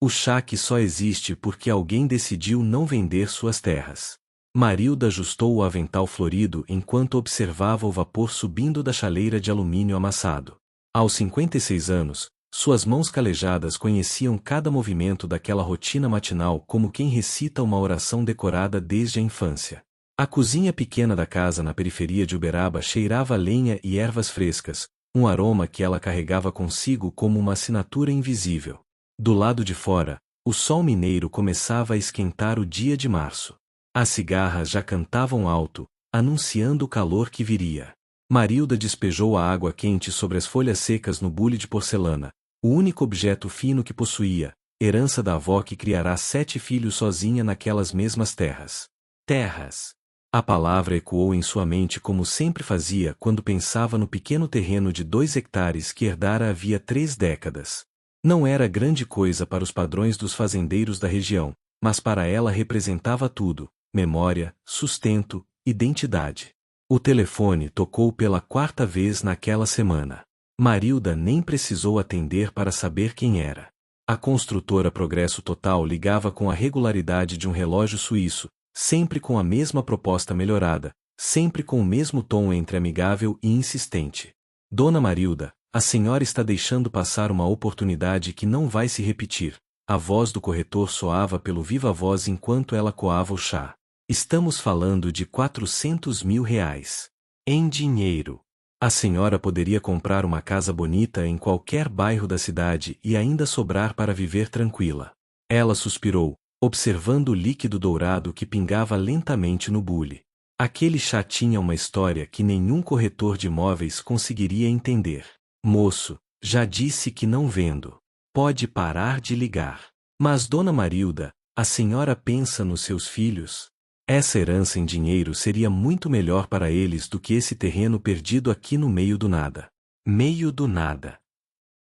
O chá que só existe porque alguém decidiu não vender suas terras. Marilda ajustou o avental florido enquanto observava o vapor subindo da chaleira de alumínio amassado. Aos 56 anos, suas mãos calejadas conheciam cada movimento daquela rotina matinal como quem recita uma oração decorada desde a infância. A cozinha pequena da casa na periferia de Uberaba cheirava a lenha e ervas frescas, um aroma que ela carregava consigo como uma assinatura invisível. Do lado de fora, o sol mineiro começava a esquentar o dia de março. As cigarras já cantavam alto, anunciando o calor que viria. Marilda despejou a água quente sobre as folhas secas no bule de porcelana, o único objeto fino que possuía, herança da avó que criará 7 filhos sozinha naquelas mesmas terras. Terras! A palavra ecoou em sua mente como sempre fazia quando pensava no pequeno terreno de 2 hectares que herdara havia 3 décadas. Não era grande coisa para os padrões dos fazendeiros da região, mas para ela representava tudo: memória, sustento, identidade. O telefone tocou pela 4ª vez naquela semana. Marilda nem precisou atender para saber quem era. A construtora Progresso Total ligava com a regularidade de um relógio suíço, sempre com a mesma proposta melhorada, sempre com o mesmo tom entre amigável e insistente. Dona Marilda, a senhora está deixando passar uma oportunidade que não vai se repetir. A voz do corretor soava pelo viva-voz enquanto ela coava o chá. Estamos falando de 400 mil reais. Em dinheiro. A senhora poderia comprar uma casa bonita em qualquer bairro da cidade e ainda sobrar para viver tranquila. Ela suspirou, observando o líquido dourado que pingava lentamente no bule. Aquele chá tinha uma história que nenhum corretor de imóveis conseguiria entender. Moço, já disse que não vendo. Pode parar de ligar. Mas Dona Marilda, a senhora pensa nos seus filhos? Essa herança em dinheiro seria muito melhor para eles do que esse terreno perdido aqui no meio do nada. Meio do nada.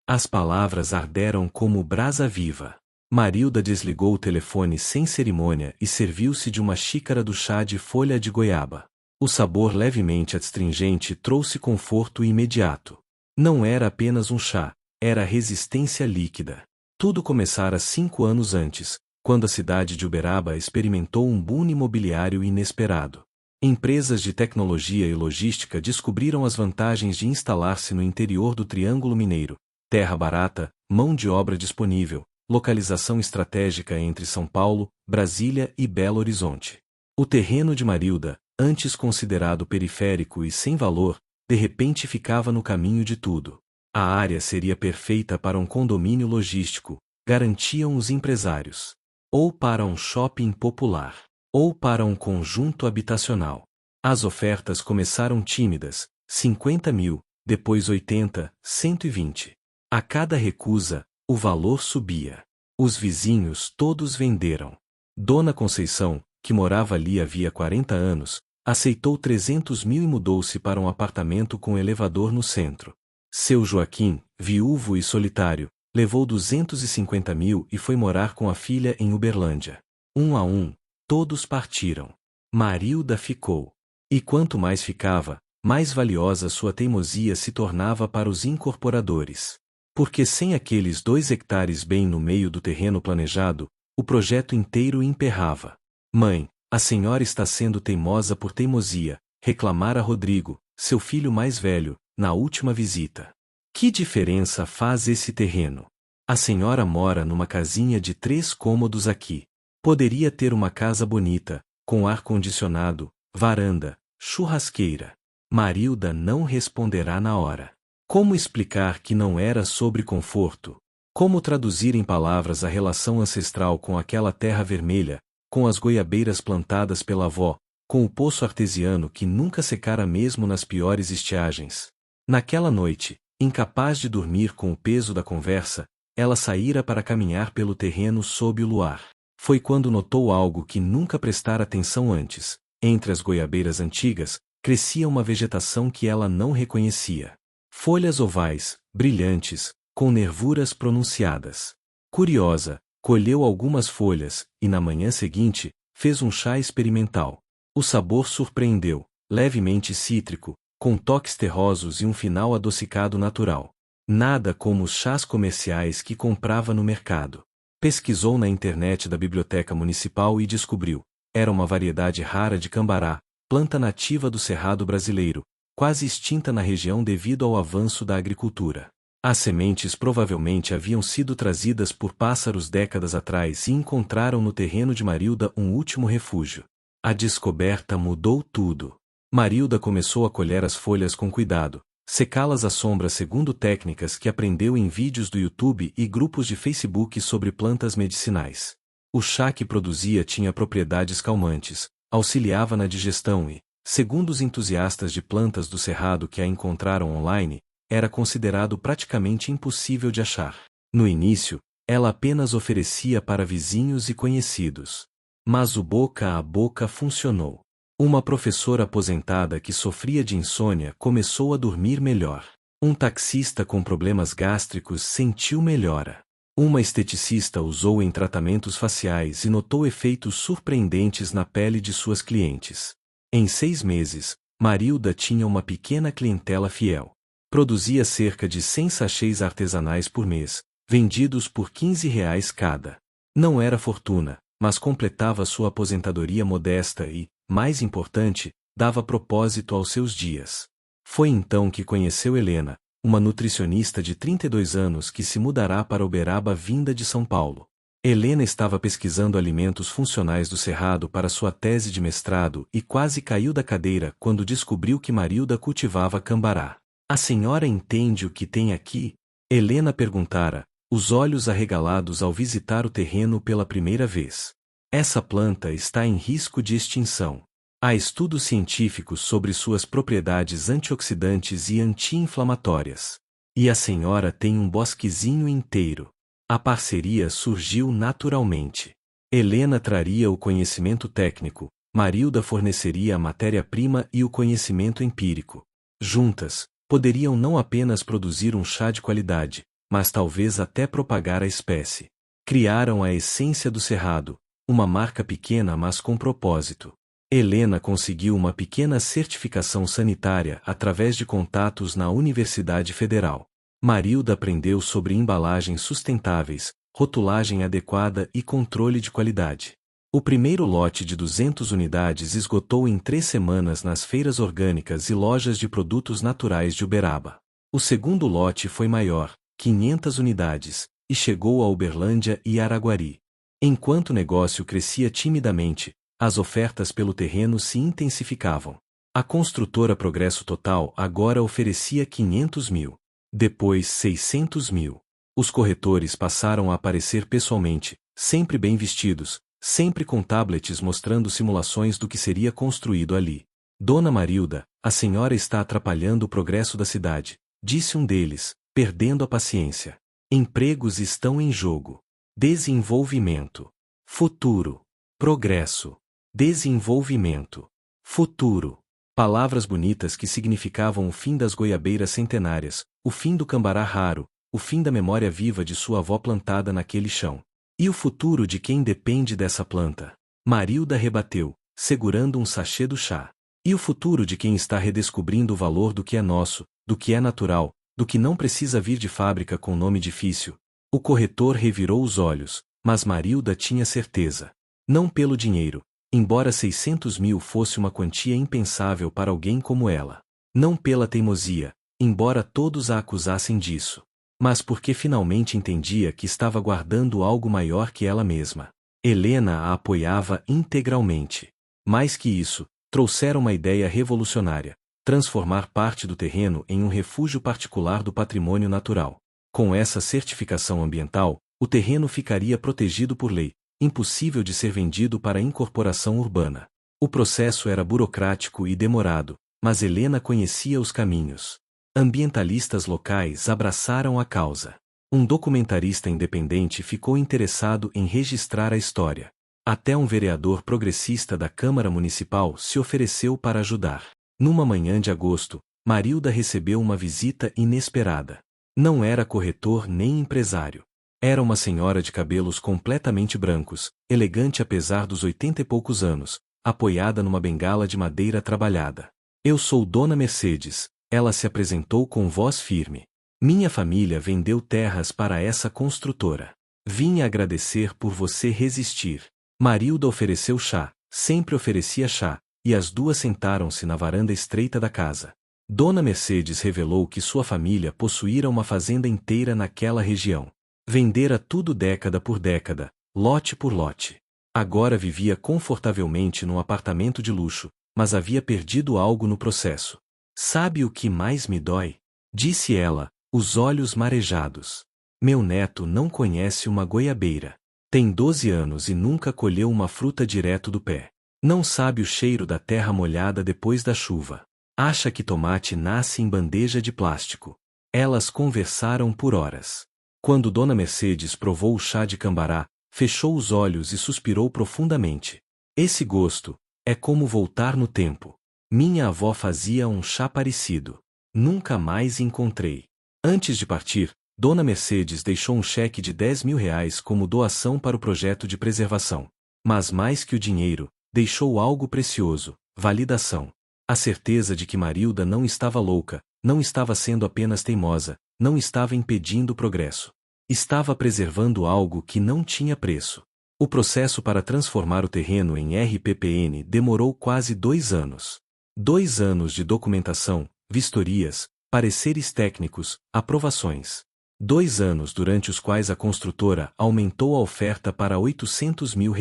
As palavras arderam como brasa viva. Marilda desligou o telefone sem cerimônia e serviu-se de uma xícara do chá de folha de goiaba. O sabor levemente astringente trouxe conforto imediato. Não era apenas um chá, era resistência líquida. Tudo começara 5 anos antes, quando a cidade de Uberaba experimentou um boom imobiliário inesperado. Empresas de tecnologia e logística descobriram as vantagens de instalar-se no interior do Triângulo Mineiro: terra barata, mão de obra disponível, localização estratégica entre São Paulo, Brasília e Belo Horizonte. O terreno de Marilda, antes considerado periférico e sem valor, de repente ficava no caminho de tudo. A área seria perfeita para um condomínio logístico, garantiam os empresários. Ou para um shopping popular. Ou para um conjunto habitacional. As ofertas começaram tímidas: 50 mil, depois 80, 120. A cada recusa, o valor subia. Os vizinhos todos venderam. Dona Conceição, que morava ali havia 40 anos, aceitou 300 mil e mudou-se para um apartamento com elevador no centro. Seu Joaquim, viúvo e solitário, levou 250 mil e foi morar com a filha em Uberlândia. Um a um, todos partiram. Marilda ficou. E quanto mais ficava, mais valiosa sua teimosia se tornava para os incorporadores. Porque sem aqueles 2 hectares bem no meio do terreno planejado, o projeto inteiro emperrava. Mãe, a senhora está sendo teimosa por teimosia, reclamara Rodrigo, seu filho mais velho, na última visita. Que diferença faz esse terreno? A senhora mora numa casinha de 3 cômodos aqui. Poderia ter uma casa bonita, com ar-condicionado, varanda, churrasqueira. Marilda não responderá na hora. Como explicar que não era sobre conforto? Como traduzir em palavras a relação ancestral com aquela terra vermelha, com as goiabeiras plantadas pela avó, com o poço artesiano que nunca secara mesmo nas piores estiagens? Naquela noite, incapaz de dormir com o peso da conversa, ela saíra para caminhar pelo terreno sob o luar. Foi quando notou algo que nunca prestara atenção antes. Entre as goiabeiras antigas, crescia uma vegetação que ela não reconhecia. Folhas ovais, brilhantes, com nervuras pronunciadas. Curiosa, colheu algumas folhas, e na manhã seguinte, fez um chá experimental. O sabor surpreendeu, levemente cítrico, com toques terrosos e um final adocicado natural. Nada como os chás comerciais que comprava no mercado. Pesquisou na internet da biblioteca municipal e descobriu. Era uma variedade rara de cambará, planta nativa do Cerrado brasileiro, quase extinta na região devido ao avanço da agricultura. As sementes provavelmente haviam sido trazidas por pássaros décadas atrás e encontraram no terreno de Marilda um último refúgio. A descoberta mudou tudo. Marilda começou a colher as folhas com cuidado, secá-las à sombra segundo técnicas que aprendeu em vídeos do YouTube e grupos de Facebook sobre plantas medicinais. O chá que produzia tinha propriedades calmantes, auxiliava na digestão e, segundo os entusiastas de plantas do Cerrado que a encontraram online, era considerado praticamente impossível de achar. No início, ela apenas oferecia para vizinhos e conhecidos. Mas o boca a boca funcionou. Uma professora aposentada que sofria de insônia começou a dormir melhor. Um taxista com problemas gástricos sentiu melhora. Uma esteticista usou em tratamentos faciais e notou efeitos surpreendentes na pele de suas clientes. Em 6 meses, Marilda tinha uma pequena clientela fiel. Produzia cerca de 100 sachês artesanais por mês, vendidos por R$ 15 cada. Não era fortuna, mas completava sua aposentadoria modesta e, mais importante, dava propósito aos seus dias. Foi então que conheceu Helena, uma nutricionista de 32 anos que se mudará para Uberaba vinda de São Paulo. Helena estava pesquisando alimentos funcionais do Cerrado para sua tese de mestrado e quase caiu da cadeira quando descobriu que Marilda cultivava cambará. A senhora entende o que tem aqui? Helena perguntara, os olhos arregalados ao visitar o terreno pela primeira vez. Essa planta está em risco de extinção. Há estudos científicos sobre suas propriedades antioxidantes e anti-inflamatórias. E a senhora tem um bosquezinho inteiro. A parceria surgiu naturalmente. Helena traria o conhecimento técnico, Marilda forneceria a matéria-prima e o conhecimento empírico. Juntas, poderiam não apenas produzir um chá de qualidade, mas talvez até propagar a espécie. Criaram a essência do Cerrado, uma marca pequena mas com propósito. Helena conseguiu uma pequena certificação sanitária através de contatos na Universidade Federal. Marilda aprendeu sobre embalagens sustentáveis, rotulagem adequada e controle de qualidade. O primeiro lote de 200 unidades esgotou em 3 semanas nas feiras orgânicas e lojas de produtos naturais de Uberaba. O segundo lote foi maior, 500 unidades, e chegou a Uberlândia e Araguari. Enquanto o negócio crescia timidamente, as ofertas pelo terreno se intensificavam. A construtora Progresso Total agora oferecia 500 mil. Depois 600 mil. Os corretores passaram a aparecer pessoalmente, sempre bem vestidos, sempre com tablets mostrando simulações do que seria construído ali. Dona Marilda, a senhora está atrapalhando o progresso da cidade, disse um deles, perdendo a paciência. Empregos estão em jogo. Desenvolvimento. Futuro. Progresso. Desenvolvimento. Futuro. Palavras bonitas que significavam o fim das goiabeiras centenárias, o fim do cambará raro, o fim da memória viva de sua avó plantada naquele chão. E o futuro de quem depende dessa planta? Marilda rebateu, segurando um sachê do chá. E o futuro de quem está redescobrindo o valor do que é nosso, do que é natural, do que não precisa vir de fábrica com nome difícil? O corretor revirou os olhos, mas Marilda tinha certeza. Não pelo dinheiro, embora 600 mil fosse uma quantia impensável para alguém como ela. Não pela teimosia, embora todos a acusassem disso. Mas porque finalmente entendia que estava guardando algo maior que ela mesma. Helena a apoiava integralmente. Mais que isso, trouxera uma ideia revolucionária: transformar parte do terreno em um refúgio particular do patrimônio natural. Com essa certificação ambiental, o terreno ficaria protegido por lei, impossível de ser vendido para incorporação urbana. O processo era burocrático e demorado, mas Helena conhecia os caminhos. Ambientalistas locais abraçaram a causa. Um documentarista independente ficou interessado em registrar a história. Até um vereador progressista da Câmara Municipal se ofereceu para ajudar. Numa manhã de agosto, Marilda recebeu uma visita inesperada. Não era corretor nem empresário. Era uma senhora de cabelos completamente brancos, elegante apesar dos 80 e poucos anos, apoiada numa bengala de madeira trabalhada. Eu sou Dona Mercedes, ela se apresentou com voz firme. Minha família vendeu terras para essa construtora. Vim agradecer por você resistir. Marilda ofereceu chá, sempre oferecia chá, e as duas sentaram-se na varanda estreita da casa. Dona Mercedes revelou que sua família possuíra uma fazenda inteira naquela região. Vendera tudo década por década, lote por lote. Agora vivia confortavelmente num apartamento de luxo, mas havia perdido algo no processo. Sabe o que mais me dói? Disse ela, os olhos marejados. Meu neto não conhece uma goiabeira. Tem 12 anos e nunca colheu uma fruta direto do pé. Não sabe o cheiro da terra molhada depois da chuva. Acha que tomate nasce em bandeja de plástico. Elas conversaram por horas. Quando Dona Mercedes provou o chá de cambará, fechou os olhos e suspirou profundamente. Esse gosto é como voltar no tempo. Minha avó fazia um chá parecido. Nunca mais encontrei. Antes de partir, Dona Mercedes deixou um cheque de R$ 10.000 como doação para o projeto de preservação. Mas mais que o dinheiro, deixou algo precioso, validação. A certeza de que Marilda não estava louca, não estava sendo apenas teimosa, não estava impedindo o progresso. Estava preservando algo que não tinha preço. O processo para transformar o terreno em RPPN demorou quase 2 anos. 2 anos de documentação, vistorias, pareceres técnicos, aprovações. 2 anos durante os quais a construtora aumentou a oferta para R$ 800 mil.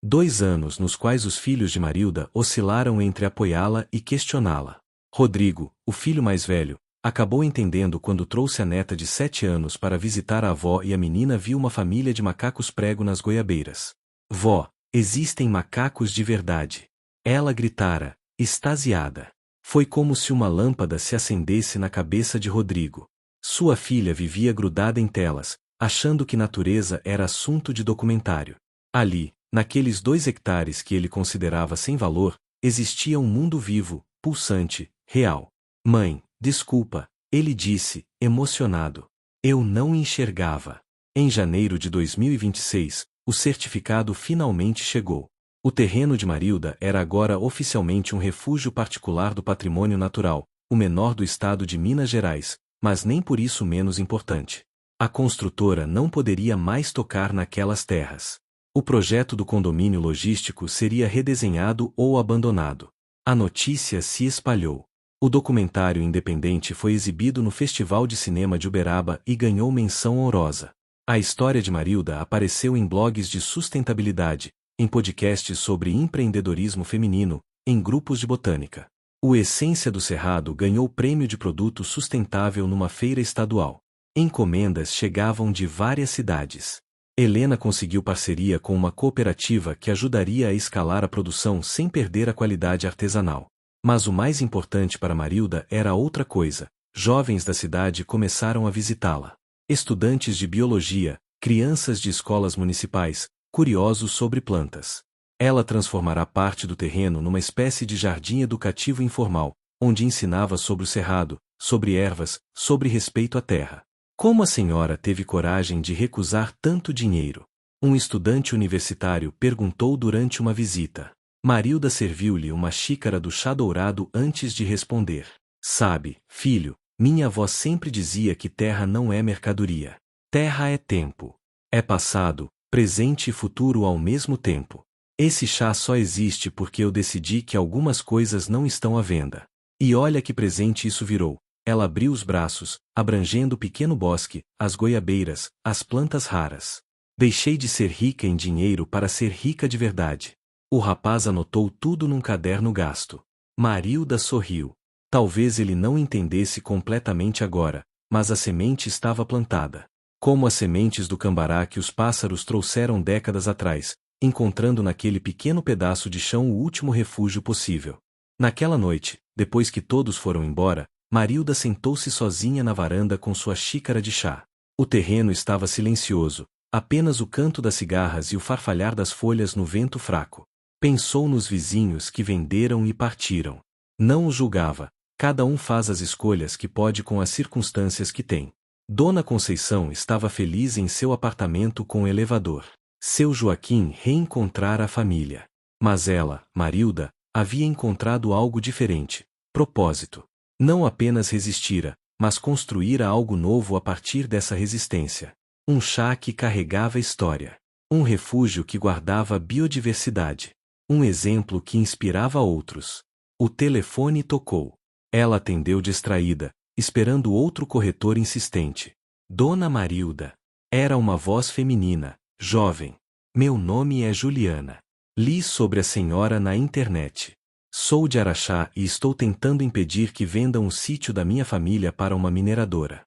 2 anos nos quais os filhos de Marilda oscilaram entre apoiá-la e questioná-la. Rodrigo, o filho mais velho, acabou entendendo quando trouxe a neta de 7 anos para visitar a avó e a menina viu uma família de macacos prego nas goiabeiras. Vó, existem macacos de verdade. Ela gritara, extasiada. Foi como se uma lâmpada se acendesse na cabeça de Rodrigo. Sua filha vivia grudada em telas, achando que natureza era assunto de documentário. Ali, naqueles 2 hectares que ele considerava sem valor, existia um mundo vivo, pulsante, real. Mãe, desculpa, ele disse, emocionado. Eu não enxergava. Em janeiro de 2026, o certificado finalmente chegou. O terreno de Marilda era agora oficialmente um refúgio particular do patrimônio natural, o menor do estado de Minas Gerais, mas nem por isso menos importante. A construtora não poderia mais tocar naquelas terras. O projeto do condomínio logístico seria redesenhado ou abandonado. A notícia se espalhou. O documentário independente foi exibido no Festival de Cinema de Uberaba e ganhou menção honrosa. A história de Marilda apareceu em blogs de sustentabilidade, em podcasts sobre empreendedorismo feminino, em grupos de botânica. O Essência do Cerrado ganhou prêmio de produto sustentável numa feira estadual. Encomendas chegavam de várias cidades. Helena conseguiu parceria com uma cooperativa que ajudaria a escalar a produção sem perder a qualidade artesanal. Mas o mais importante para Marilda era outra coisa. Jovens da cidade começaram a visitá-la. Estudantes de biologia, crianças de escolas municipais, curiosos sobre plantas. Ela transformará parte do terreno numa espécie de jardim educativo informal, onde ensinava sobre o cerrado, sobre ervas, sobre respeito à terra. Como a senhora teve coragem de recusar tanto dinheiro? Um estudante universitário perguntou durante uma visita. Marilda serviu-lhe uma xícara do chá dourado antes de responder. Sabe, filho, minha avó sempre dizia que terra não é mercadoria. Terra é tempo. É passado, presente e futuro ao mesmo tempo. Esse chá só existe porque eu decidi que algumas coisas não estão à venda. E olha que presente isso virou. Ela abriu os braços, abrangendo o pequeno bosque, as goiabeiras, as plantas raras. Deixei de ser rica em dinheiro para ser rica de verdade. O rapaz anotou tudo num caderno gasto. Marilda sorriu. Talvez ele não entendesse completamente agora, mas a semente estava plantada. Como as sementes do cambará que os pássaros trouxeram décadas atrás, encontrando naquele pequeno pedaço de chão o último refúgio possível. Naquela noite, depois que todos foram embora, Marilda sentou-se sozinha na varanda com sua xícara de chá. O terreno estava silencioso, apenas o canto das cigarras e o farfalhar das folhas no vento fraco. Pensou nos vizinhos que venderam e partiram. Não os julgava, cada um faz as escolhas que pode com as circunstâncias que tem. Dona Conceição estava feliz em seu apartamento com elevador. Seu Joaquim reencontrara a família. Mas ela, Marilda, havia encontrado algo diferente. Propósito. Não apenas resistira, mas construíra algo novo a partir dessa resistência. Um chá que carregava história. Um refúgio que guardava biodiversidade. Um exemplo que inspirava outros. O telefone tocou. Ela atendeu distraída, esperando outro corretor insistente. Dona Marilda. Era uma voz feminina, jovem. Meu nome é Juliana. Li sobre a senhora na internet. Sou de Araxá e estou tentando impedir que vendam o sítio da minha família para uma mineradora.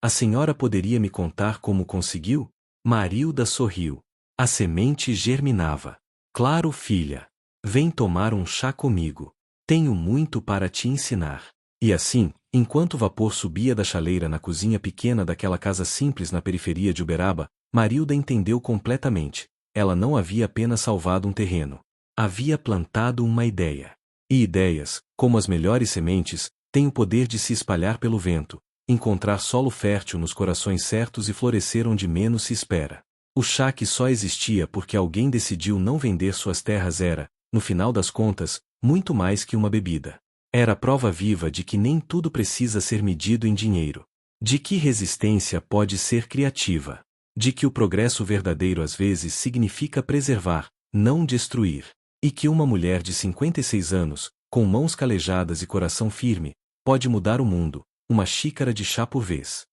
A senhora poderia me contar como conseguiu? Marilda sorriu. A semente germinava. Claro, filha. Vem tomar um chá comigo. Tenho muito para te ensinar. E assim, enquanto o vapor subia da chaleira na cozinha pequena daquela casa simples na periferia de Uberaba, Marilda entendeu completamente. Ela não havia apenas salvado um terreno. Havia plantado uma ideia. E ideias, como as melhores sementes, têm o poder de se espalhar pelo vento, encontrar solo fértil nos corações certos e florescer onde menos se espera. O chá que só existia porque alguém decidiu não vender suas terras era, no final das contas, muito mais que uma bebida. Era a prova viva de que nem tudo precisa ser medido em dinheiro. De que resistência pode ser criativa. De que o progresso verdadeiro às vezes significa preservar, não destruir. E que uma mulher de 56 anos, com mãos calejadas e coração firme, pode mudar o mundo, uma xícara de chá por vez.